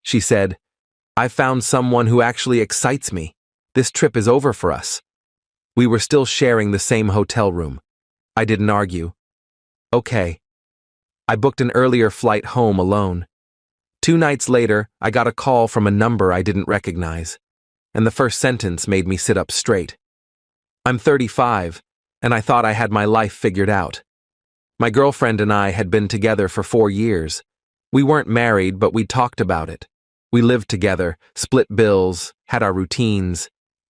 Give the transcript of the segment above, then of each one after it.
She said, "I've found someone who actually excites me. This trip is over for us." We were still sharing the same hotel room. I didn't argue. Okay. I booked an earlier flight home alone. 2 nights later, I got a call from a number I didn't recognize, and the first sentence made me sit up straight. I'm 35, and I thought I had my life figured out. My girlfriend and I had been together for 4 years. We weren't married, but we talked about it. We lived together, split bills, had our routines.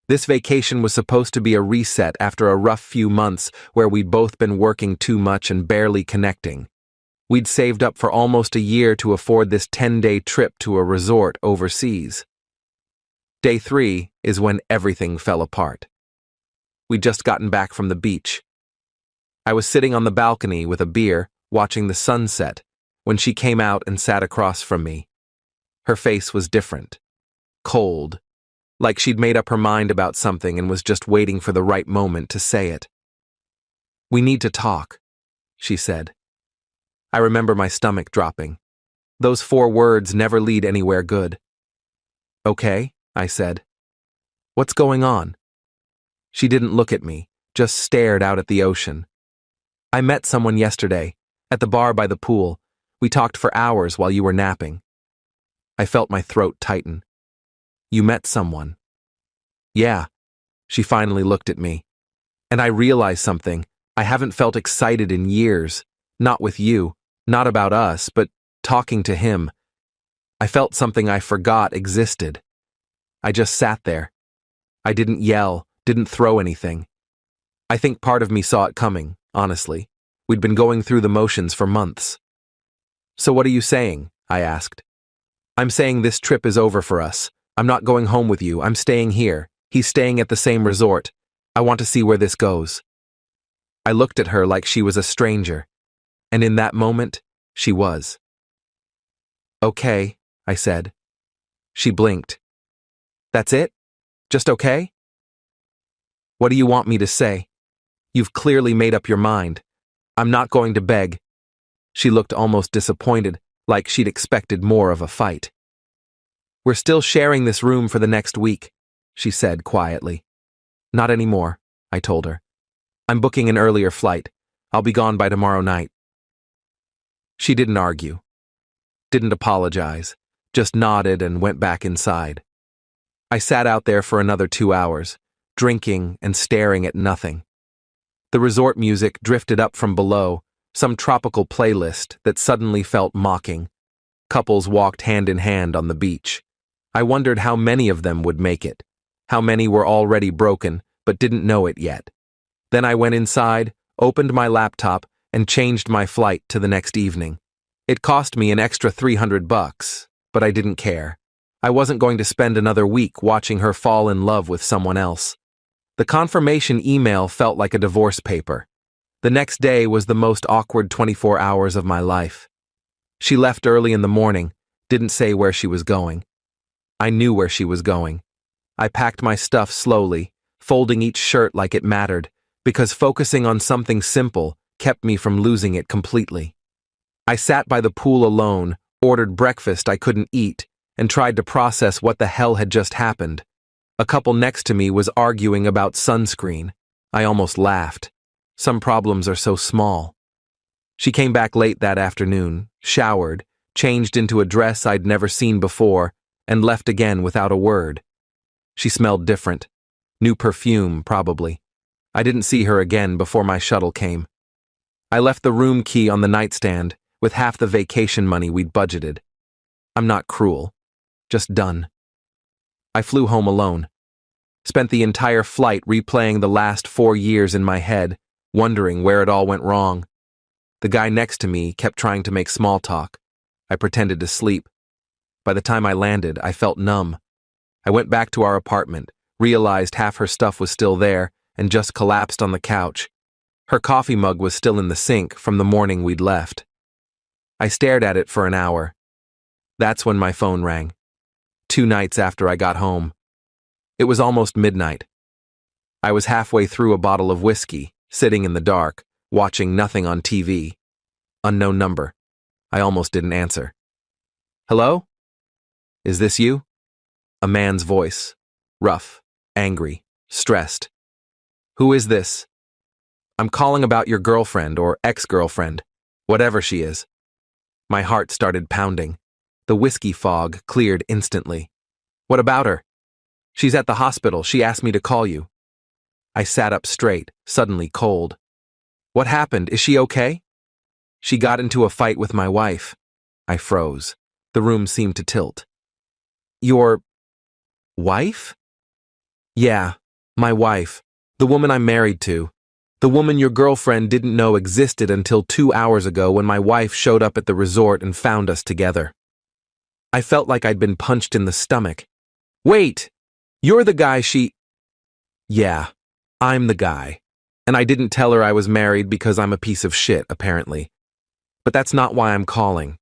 This vacation was supposed to be a reset after a rough few months where we'd both been working too much and barely connecting. We'd saved up for almost a year to afford this 10-day trip to a resort overseas. Day 3 is when everything fell apart. We'd just gotten back from the beach. I was sitting on the balcony with a beer, watching the sunset, when she came out and sat across from me. Her face was different. Cold. Like she'd made up her mind about something and was just waiting for the right moment to say it. "We need to talk," she said. I remember my stomach dropping. Those 4 words never lead anywhere good. "Okay," I said. "What's going on?" She didn't look at me, just stared out at the ocean. "I met someone yesterday, at the bar by the pool. We talked for hours while you were napping." I felt my throat tighten. "You met someone?" "Yeah." She finally looked at me. And I realized something. I haven't felt excited in years. Not with you, not about us, but talking to him. I felt something I forgot existed. I just sat there. I didn't yell, didn't throw anything. I think part of me saw it coming, honestly. We'd been going through the motions for months. "So what are you saying?" I asked. "I'm saying this trip is over for us. I'm not going home with you. I'm staying here. He's staying at the same resort. I want to see where this goes." I looked at her like she was a stranger, and in that moment, she was. "Okay," I said. She blinked. "That's it? Just okay?" "What do you want me to say? You've clearly made up your mind. I'm not going to beg." She looked almost disappointed, like she'd expected more of a fight. "We're still sharing this room for the next week," she said quietly. "Not anymore," I told her. "I'm booking an earlier flight. I'll be gone by tomorrow night." She didn't argue. Didn't apologize. Just nodded and went back inside. I sat out there for another 2 hours, drinking and staring at nothing. The resort music drifted up from below, some tropical playlist that suddenly felt mocking. Couples walked hand in hand on the beach. I wondered how many of them would make it, how many were already broken but didn't know it yet. Then I went inside, opened my laptop, and changed my flight to the next evening. It cost me an extra $300, but I didn't care. I wasn't going to spend another week watching her fall in love with someone else. The confirmation email felt like a divorce paper. The next day was the most awkward 24 hours of my life. She left early in the morning, didn't say where she was going. I knew where she was going. I packed my stuff slowly, folding each shirt like it mattered, because focusing on something simple kept me from losing it completely. I sat by the pool alone, ordered breakfast I couldn't eat, and tried to process what the hell had just happened. A couple next to me was arguing about sunscreen. I almost laughed. Some problems are so small. She came back late that afternoon, showered, changed into a dress I'd never seen before, and left again without a word. She smelled different. New perfume, probably. I didn't see her again before my shuttle came. I left the room key on the nightstand with half the vacation money we'd budgeted. I'm not cruel. Just done. I flew home alone. Spent the entire flight replaying the last 4 years in my head, wondering where it all went wrong. The guy next to me kept trying to make small talk. I pretended to sleep. By the time I landed, I felt numb. I went back to our apartment, realized half her stuff was still there, and just collapsed on the couch. Her coffee mug was still in the sink from the morning we'd left. I stared at it for an hour. That's when my phone rang. 2 nights after I got home. It was almost midnight. I was halfway through a bottle of whiskey, sitting in the dark, watching nothing on TV. Unknown number. I almost didn't answer. "Hello?" Is this you? A man's voice. Rough, angry, stressed. Who is this? I'm calling about your girlfriend or ex-girlfriend, whatever she is. My heart started pounding. The whiskey fog cleared instantly. What about her? She's at the hospital. She asked me to call you. I sat up straight, suddenly cold. What happened? Is she okay? She got into a fight with my wife. I froze. The room seemed to tilt. Your wife? Yeah, my wife. The woman I'm married to. The woman your girlfriend didn't know existed until 2 hours ago when my wife showed up at the resort and found us together. I felt like I'd been punched in the stomach. Wait! You're the guy she… Yeah, I'm the guy. And I didn't tell her I was married because I'm a piece of shit, apparently. But that's not why I'm calling.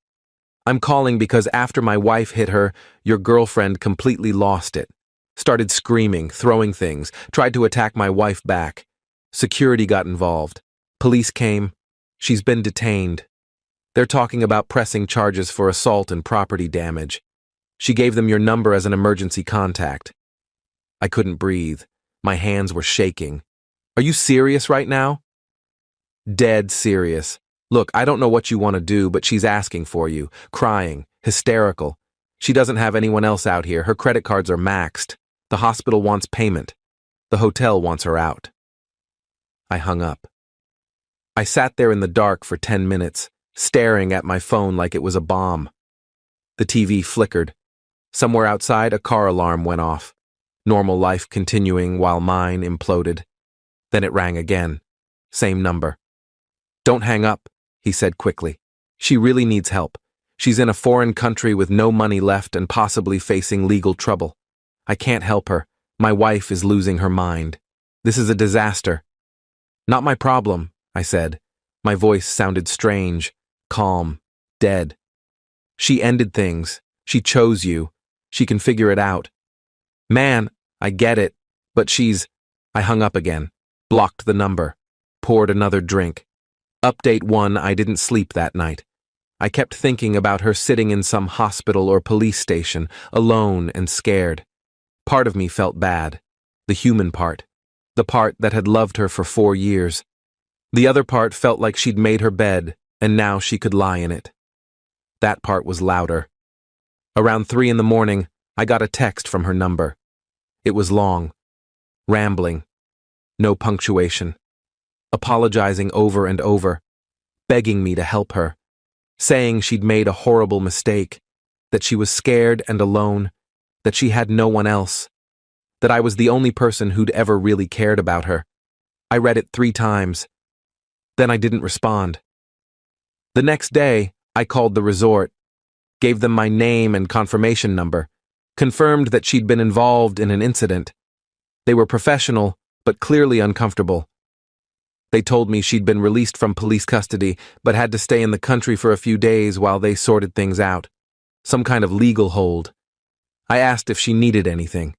I'm calling because after my wife hit her, your girlfriend completely lost it. Started screaming, throwing things, tried to attack my wife back. Security got involved. Police came. She's been detained. They're talking about pressing charges for assault and property damage. She gave them your number as an emergency contact. I couldn't breathe. My hands were shaking. Are you serious right now? Dead serious. Look, I don't know what you want to do, but she's asking for you, crying, hysterical. She doesn't have anyone else out here. Her credit cards are maxed. The hospital wants payment. The hotel wants her out. I hung up. I sat there in the dark for 10 minutes, staring at my phone like it was a bomb. The TV flickered. Somewhere outside, a car alarm went off. Normal life continuing while mine imploded. Then it rang again. Same number. Don't hang up, he said quickly. She really needs help. She's in a foreign country with no money left and possibly facing legal trouble. I can't help her. My wife is losing her mind. This is a disaster. Not my problem, I said. My voice sounded strange, calm, dead. She ended things. She chose you. She can figure it out. Man, I get it, but she's… I hung up again, blocked the number, poured another drink. Update 1, I didn't sleep that night. I kept thinking about her sitting in some hospital or police station, alone and scared. Part of me felt bad, the human part, the part that had loved her for 4 years. The other part felt like she'd made her bed, and now she could lie in it. That part was louder. Around 3 in the morning, I got a text from her number. It was long, rambling, no punctuation, apologizing over and over, begging me to help her, saying she'd made a horrible mistake, that she was scared and alone, that she had no one else, that I was the only person who'd ever really cared about her. I read it 3 times. Then I didn't respond. The next day, I called the resort, gave them my name and confirmation number, confirmed that she'd been involved in an incident. They were professional, but clearly uncomfortable. They told me she'd been released from police custody, but had to stay in the country for a few days while they sorted things out. Some kind of legal hold. I asked if she needed anything.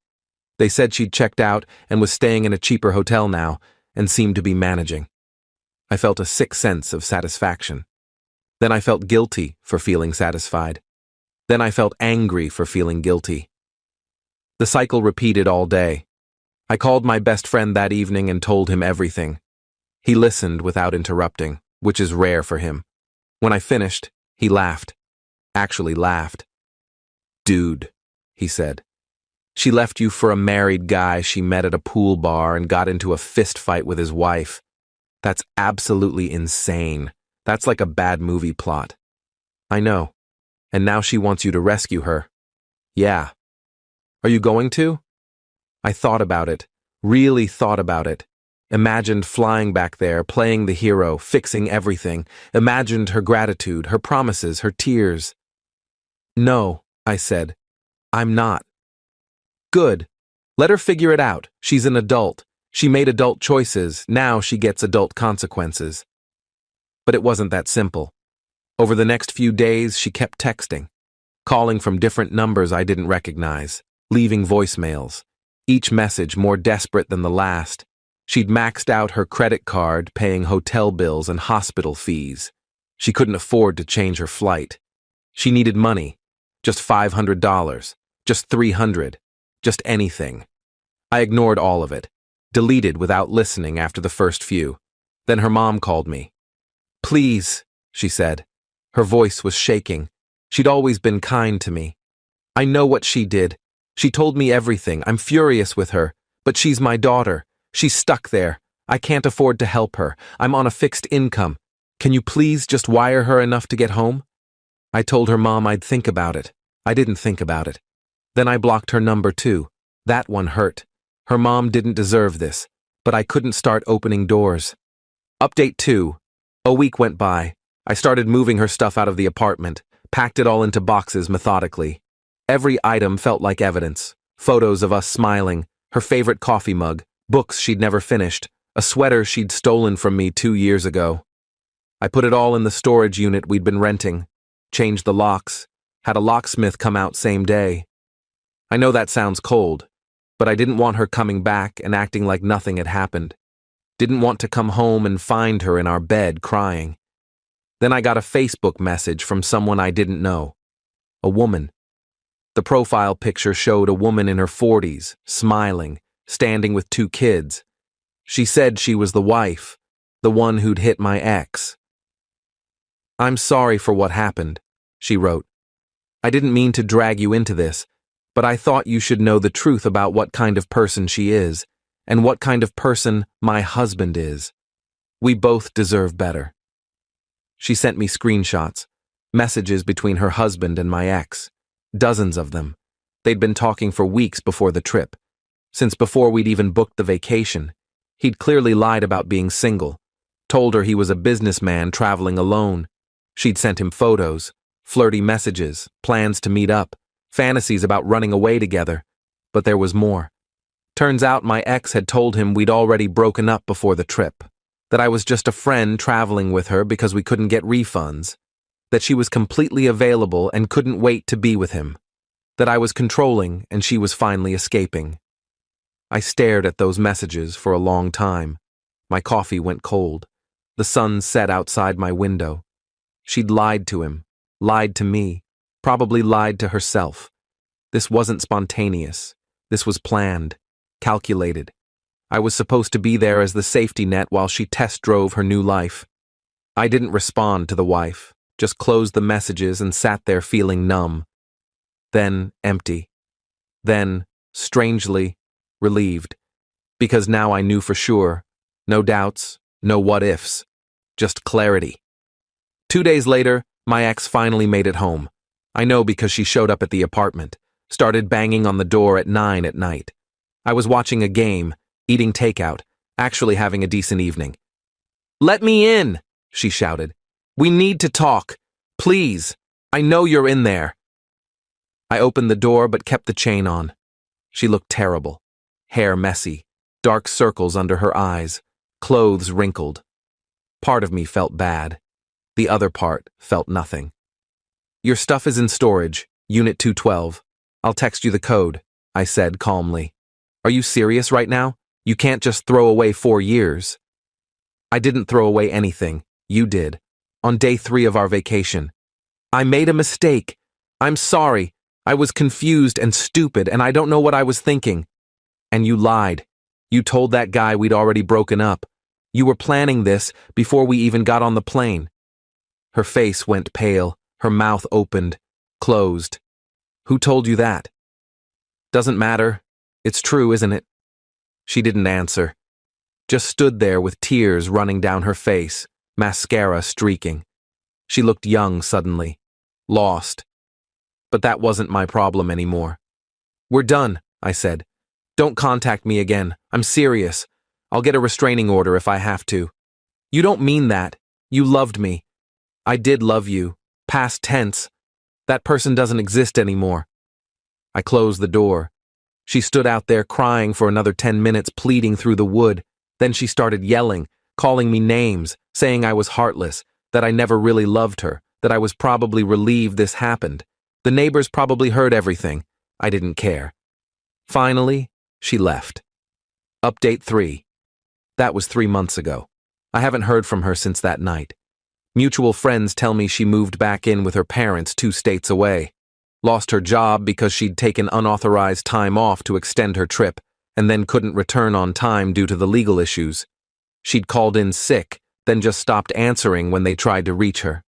They said she'd checked out and was staying in a cheaper hotel now, and seemed to be managing. I felt a sick sense of satisfaction. Then I felt guilty for feeling satisfied. Then I felt angry for feeling guilty. The cycle repeated all day. I called my best friend that evening and told him everything. He listened without interrupting, which is rare for him. When I finished, he laughed. Actually laughed. Dude, he said. She left you for a married guy she met at a pool bar and got into a fist fight with his wife. That's absolutely insane. That's like a bad movie plot. I know. And now she wants you to rescue her. Yeah. Are you going to? I thought about it, really thought about it. Imagined flying back there, playing the hero, fixing everything. Imagined her gratitude, her promises, her tears. No, I said. I'm not. Good. Let her figure it out. She's an adult. She made adult choices. Now she gets adult consequences. But it wasn't that simple. Over the next few days, she kept texting, calling from different numbers I didn't recognize, leaving voicemails, each message more desperate than the last. She'd maxed out her credit card, paying hotel bills and hospital fees. She couldn't afford to change her flight. She needed money, Just $500. Just $300. Just anything. I ignored all of it. Deleted without listening after the first few. Then her mom called me. "Please," she said. Her voice was shaking. She'd always been kind to me. "I know what she did. She told me everything. I'm furious with her. But she's my daughter. She's stuck there. I can't afford to help her. I'm on a fixed income. Can you please just wire her enough to get home?" I told her mom I'd think about it. I didn't think about it. Then I blocked her number too. That one hurt. Her mom didn't deserve this, but I couldn't start opening doors. Update 2. A week went by. I started moving her stuff out of the apartment, packed it all into boxes methodically. Every item felt like evidence. Photos of us smiling, her favorite coffee mug, books she'd never finished, a sweater she'd stolen from me 2 years ago. I put it all in the storage unit we'd been renting, changed the locks, had a locksmith come out same day. I know that sounds cold, but I didn't want her coming back and acting like nothing had happened. Didn't want to come home and find her in our bed crying. Then I got a Facebook message from someone I didn't know. A woman. The profile picture showed a woman in her 40s, smiling, standing with 2 kids. She said she was the wife, the one who'd hit my ex. "I'm sorry for what happened," she wrote. "I didn't mean to drag you into this, but I thought you should know the truth about what kind of person she is, and what kind of person my husband is. We both deserve better." She sent me screenshots, messages between her husband and my ex. Dozens of them. They'd been talking for weeks before the trip. Since before we'd even booked the vacation. He'd clearly lied about being single. Told her he was a businessman traveling alone. She'd sent him photos, flirty messages, plans to meet up, fantasies about running away together. But there was more. Turns out my ex had told him we'd already broken up before the trip. That I was just a friend traveling with her because we couldn't get refunds. That she was completely available and couldn't wait to be with him. That I was controlling and she was finally escaping. I stared at those messages for a long time. My coffee went cold. The sun set outside my window. She'd lied to him, lied to me, probably lied to herself. This wasn't spontaneous. This was planned, calculated. I was supposed to be there as the safety net while she test drove her new life. I didn't respond to the wife, just closed the messages and sat there feeling numb. Then empty. Then, strangely, relieved. Because now I knew for sure. No doubts, no what-ifs. Just clarity. 2 days later, my ex finally made it home. I know because she showed up at the apartment, started banging on the door at 9 at night. I was watching a game, eating takeout, actually having a decent evening. "Let me in," she shouted. "We need to talk. Please. I know you're in there." I opened the door but kept the chain on. She looked terrible. Hair messy, dark circles under her eyes, clothes wrinkled. Part of me felt bad. The other part felt nothing. "Your stuff is in storage, Unit 212. I'll text you the code," I said calmly. "Are you serious right now? You can't just throw away 4 years." "I didn't throw away anything. You did. On day 3 of our vacation. I made a mistake. I'm sorry. I was confused and stupid and I don't know what I was thinking. And you lied. You told that guy we'd already broken up. You were planning this before we even got on the plane." Her face went pale, her mouth opened, closed. "Who told you that?" "Doesn't matter. It's true, isn't it?" She didn't answer. Just stood there with tears running down her face, mascara streaking. She looked young suddenly. Lost. But that wasn't my problem anymore. "We're done," I said. "Don't contact me again. I'm serious. I'll get a restraining order if I have to." "You don't mean that. You loved me." "I did love you. Past tense. That person doesn't exist anymore." I closed the door. She stood out there crying for another 10 minutes, pleading through the wood. Then she started yelling, calling me names, saying I was heartless, that I never really loved her, that I was probably relieved this happened. The neighbors probably heard everything. I didn't care. Finally, she left. Update 3. That was 3 months ago. I haven't heard from her since that night. Mutual friends tell me she moved back in with her parents 2 states away. lost her job because she'd taken unauthorized time off to extend her trip, and then couldn't return on time due to the legal issues. She'd called in sick, then just stopped answering when they tried to reach her.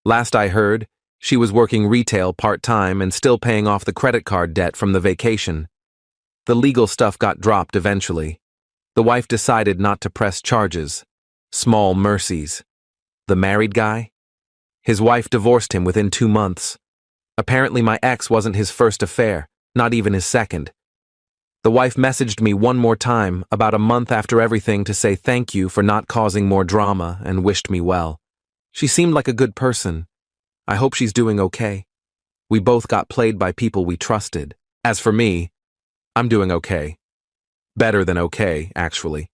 Last I heard, she was working retail part-time and still paying off the credit card debt from the vacation. The legal stuff got dropped eventually. The wife decided not to press charges. Small mercies. The married guy? His wife divorced him within 2 months. Apparently my ex wasn't his first affair, not even his second. The wife messaged me one more time about a month after everything to say thank you for not causing more drama and wished me well. She seemed like a good person. I hope she's doing okay. We both got played by people we trusted. As for me, I'm doing okay. Better than okay, actually.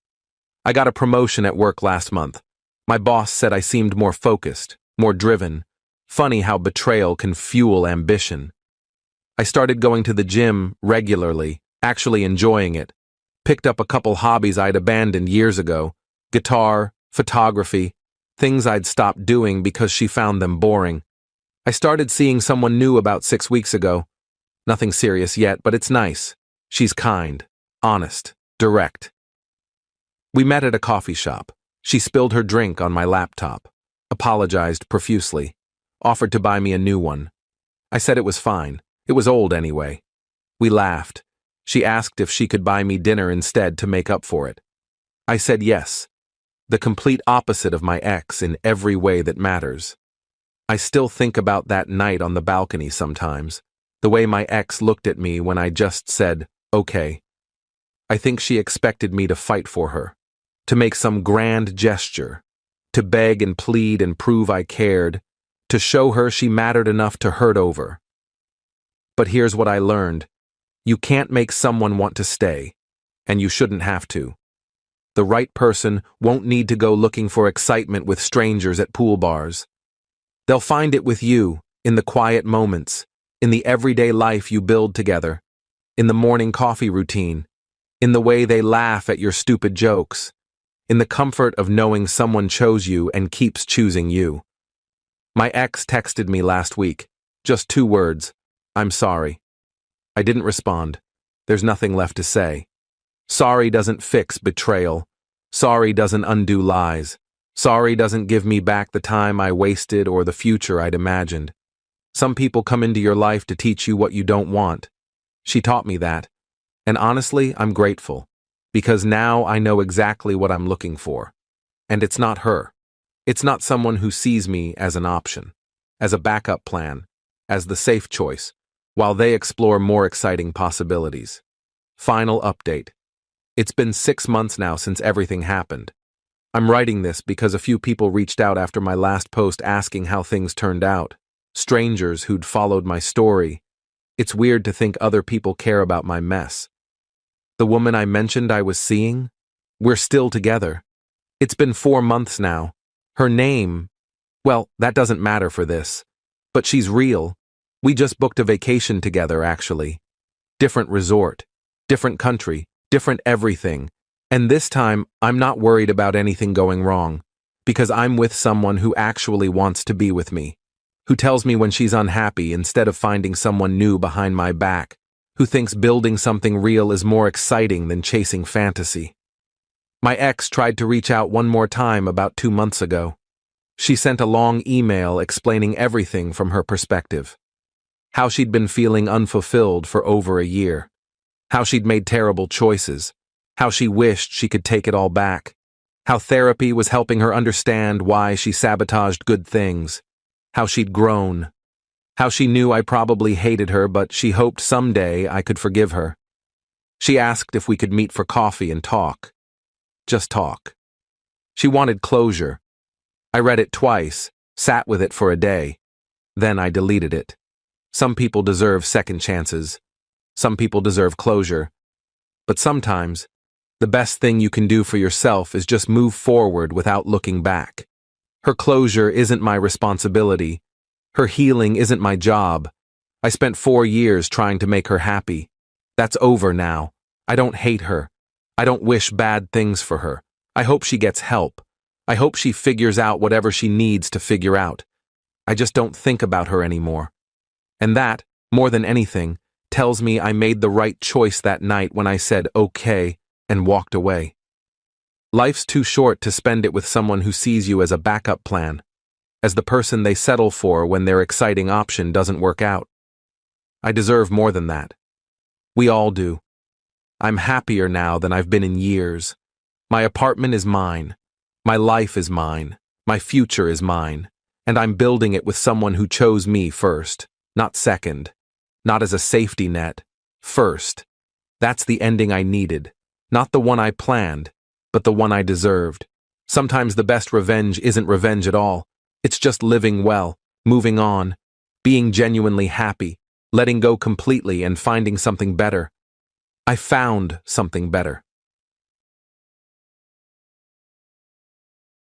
I got a promotion at work last month. My boss said I seemed more focused, more driven. Funny how betrayal can fuel ambition. I started going to the gym regularly, actually enjoying it. Picked up a couple hobbies I'd abandoned years ago. Guitar, photography, things I'd stopped doing because she found them boring. I started seeing someone new about 6 weeks ago. Nothing serious yet, but it's nice. She's kind, honest, direct. We met at a coffee shop. She spilled her drink on my laptop, apologized profusely, offered to buy me a new one. I said it was fine. It was old anyway. We laughed. She asked if she could buy me dinner instead to make up for it. I said yes. The complete opposite of my ex in every way that matters. I still think about that night on the balcony sometimes, the way my ex looked at me when I just said, okay. I think she expected me to fight for her, to make some grand gesture, to beg and plead and prove I cared, to show her she mattered enough to hurt over. But here's what I learned. You can't make someone want to stay, and you shouldn't have to. The right person won't need to go looking for excitement with strangers at pool bars. They'll find it with you, in the quiet moments, in the everyday life you build together, in the morning coffee routine, in the way they laugh at your stupid jokes, in the comfort of knowing someone chose you and keeps choosing you. My ex texted me last week, just 2 words, I'm sorry. I didn't respond. There's nothing left to say. Sorry doesn't fix betrayal. Sorry doesn't undo lies. Sorry doesn't give me back the time I wasted or the future I'd imagined. Some people come into your life to teach you what you don't want. She taught me that. And honestly, I'm grateful. Because now I know exactly what I'm looking for. And it's not her. It's not someone who sees me as an option, as a backup plan, as the safe choice, while they explore more exciting possibilities. Final update. It's been 6 months now since everything happened. I'm writing this because a few people reached out after my last post asking how things turned out. Strangers who'd followed my story. It's weird to think other people care about my mess. The woman I mentioned I was seeing? We're still together. It's been 4 months now. Her name, well, that doesn't matter for this. But she's real. We just booked a vacation together, actually. Different resort, different country, different everything. And this time, I'm not worried about anything going wrong, because I'm with someone who actually wants to be with me, who tells me when she's unhappy instead of finding someone new behind my back, who thinks building something real is more exciting than chasing fantasy. My ex tried to reach out one more time about 2 months ago. She sent a long email explaining everything from her perspective. How she'd been feeling unfulfilled for over a year. How she'd made terrible choices. How she wished she could take it all back. How therapy was helping her understand why she sabotaged good things. How she'd grown. How she knew I probably hated her, but she hoped someday I could forgive her. She asked if we could meet for coffee and talk. Just talk. She wanted closure. I read it twice, sat with it for a day. Then I deleted it. Some people deserve second chances. Some people deserve closure. But sometimes, the best thing you can do for yourself is just move forward without looking back. Her closure isn't my responsibility. Her healing isn't my job. I spent 4 years trying to make her happy. That's over now. I don't hate her. I don't wish bad things for her. I hope she gets help. I hope she figures out whatever she needs to figure out. I just don't think about her anymore. And that, more than anything, tells me I made the right choice that night when I said okay and walked away. Life's too short to spend it with someone who sees you as a backup plan, as the person they settle for when their exciting option doesn't work out. I deserve more than that. We all do. I'm happier now than I've been in years. My apartment is mine. My life is mine. My future is mine. And I'm building it with someone who chose me first, not second. Not as a safety net. First. That's the ending I needed. Not the one I planned, but the one I deserved. Sometimes the best revenge isn't revenge at all. It's just living well, moving on, being genuinely happy, letting go completely and finding something better. I found something better.